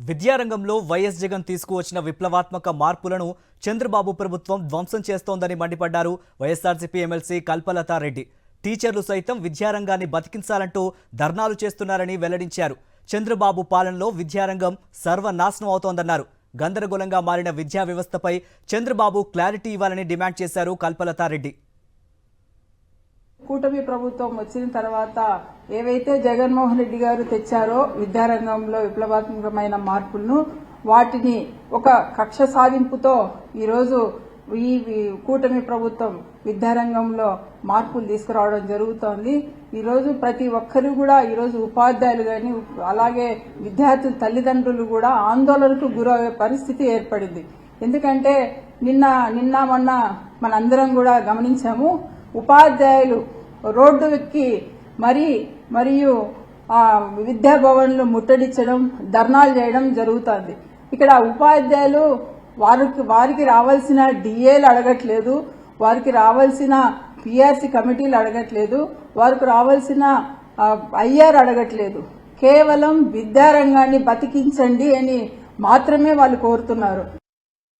విద్యారంగంలో వైఎస్ జగన్ తీసుకువచ్చిన విప్లవాత్మక మార్పులను చంద్రబాబు ప్రభుత్వం ధ్వంసం చేస్తోందని మండిపడ్డారు వైఎస్ఆర్సీపీ ఎమ్మెల్సీ కల్పలత రెడ్డి. టీచర్లు సైతం విద్యారంగాన్ని బతికించాలంటూ ధర్నాలు చేస్తున్నారని వెల్లడించారు. చంద్రబాబు పాలనలో విద్యారంగం సర్వనాశనం అవుతోందన్నారు. గందరగోళంగా మారిన విద్యా వ్యవస్థపై చంద్రబాబు క్లారిటీ ఇవ్వాలని డిమాండ్ చేశారు కల్పలత రెడ్డి. కూటమి ప్రభుత్వం వచ్చిన తర్వాత ఏవైతే జగన్మోహన్ రెడ్డి గారు తెచ్చారో విద్యారంగంలో విప్లవాత్మకమైన మార్పులను వాటిని ఒక కక్ష సాధింపుతో ఈరోజు ఈ కూటమి ప్రభుత్వం విద్యారంగంలో మార్పులు తీసుకురావడం జరుగుతోంది. ఈరోజు ప్రతి ఒక్కరు కూడా ఈరోజు ఉపాధ్యాయులు గాని అలాగే విద్యార్థుల తల్లిదండ్రులు కూడా ఆందోళనకు గురయ్యే పరిస్థితి ఏర్పడింది. ఎందుకంటే నిన్న మొన్న మనందరం కూడా గమనించాము. ఉపాధ్యాయులు రోడ్డు ఎక్కి మరియు విద్యాభవన్లు ముట్టడించడం, ధర్నాలు చేయడం జరుగుతోంది. ఇక్కడ ఉపాధ్యాయులు వారికి రావాల్సిన డిఏలు అడగట్లేదు, వారికి రావాల్సిన పిఆర్సీ కమిటీలు అడగట్లేదు, వారికి రావాల్సిన ఐఆర్ అడగట్లేదు. కేవలం విద్యారంగాన్ని బతికించండి అని మాత్రమే వాళ్ళు కోరుతున్నారు.